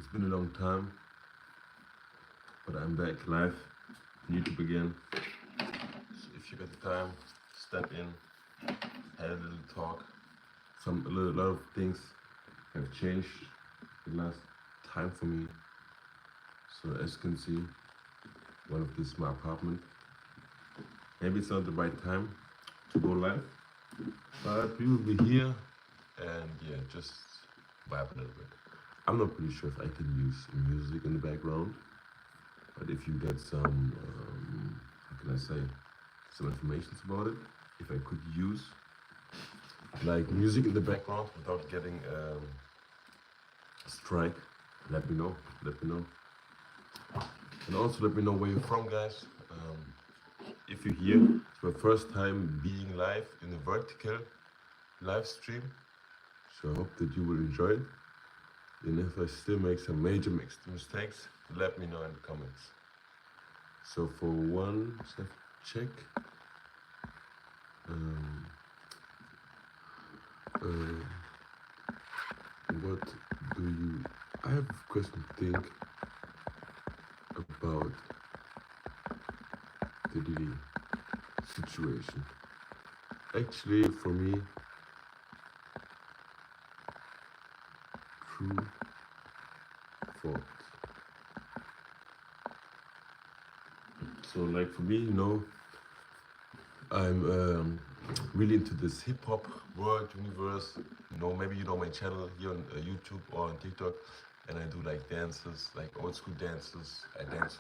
It's been a long time, but I'm back live on YouTube again. So if you got the time, step in, have a little talk. A lot of things have changed the last time for me. So as you can see, one of this is my apartment. Maybe it's not the right time to go live, but we will be here and yeah, just vibe a little bit. I'm not pretty sure if I can use music in the background, but if you get some, how can I say, some information about it, if I could use like music in the background without getting a strike, let me know. And also let me know where you're from, guys. If you're here, it's my first time being live in a vertical live stream, so I hope that you will enjoy it. And if I still make some major mistakes, let me know in the comments. So for one check, what do you? I have a question to think about the Diddy situation. Actually, for me, true fault. So like for me, I'm really into this hip hop world universe. Maybe you know my channel here on YouTube or on TikTok, and I do like dances, like old school dances. I dance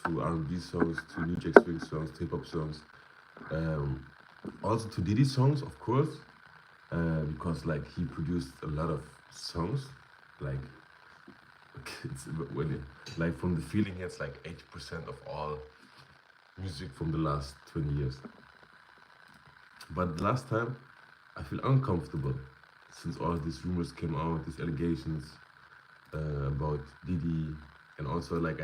to R&B songs, to New Jack Swing songs, to hip hop songs, also to Diddy songs, of course, because like he produced a lot of songs, like like from the feeling, it's like 80% of all music from the last 20 years. But last time, I feel uncomfortable since all of these rumors came out, these allegations about Diddy, and also like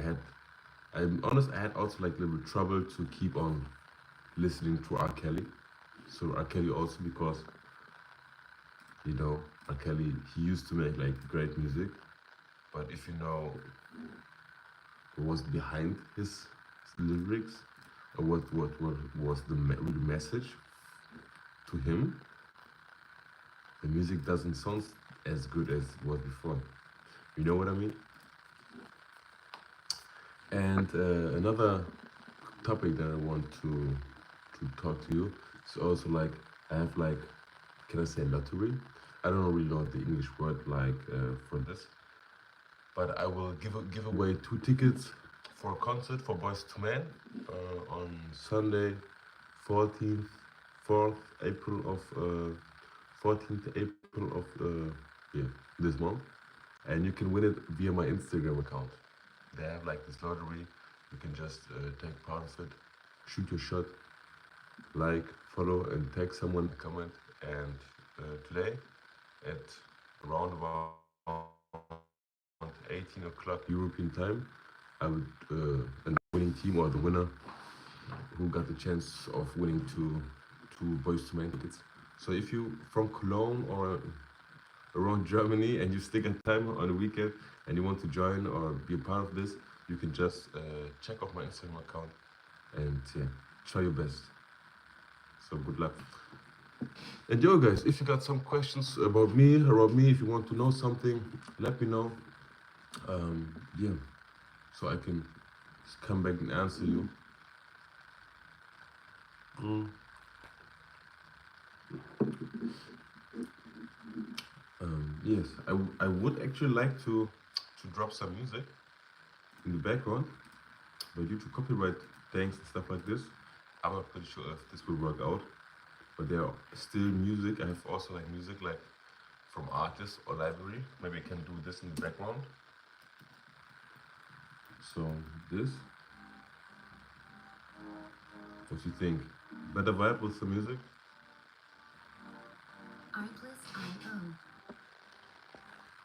I'm honest, I had also like a little bit trouble to keep on listening to R. Kelly. So R. Kelly also because, R. Kelly, he used to make like great music, but if you know what was behind his lyrics, or what was the message to him, the music doesn't sound as good as it was before. You know what I mean? And another topic that I want to talk to you is also like, I have like, can I say lottery? I don't really know the English word like for this, but I will give away 2 tickets for a concert for Boys to Men on Sunday, 14th April of 14th April of this month, and you can win it via my Instagram account. They have like this lottery. You can just take part of it, shoot your shot, like, follow, and tag someone, comment. And today at around about 18 o'clock European time, I would and the winning team or the winner who got the chance of winning two Boys to Men tickets. So if you from Cologne or around Germany and you stick at time on the weekend and you want to join or be a part of this, you can just check out my Instagram account and try your best. So good luck. And yo guys, if you got some questions about me, if you want to know something, let me know. So I can just come back and answer you. Yes, I would actually like to drop some music in the background, but due to copyright things and stuff like this, I'm not pretty sure if this will work out. But there are still music. I have also like music like from artists or library. Maybe I can do this in the background. So this. What you think? Better vibe with the music? I+IO.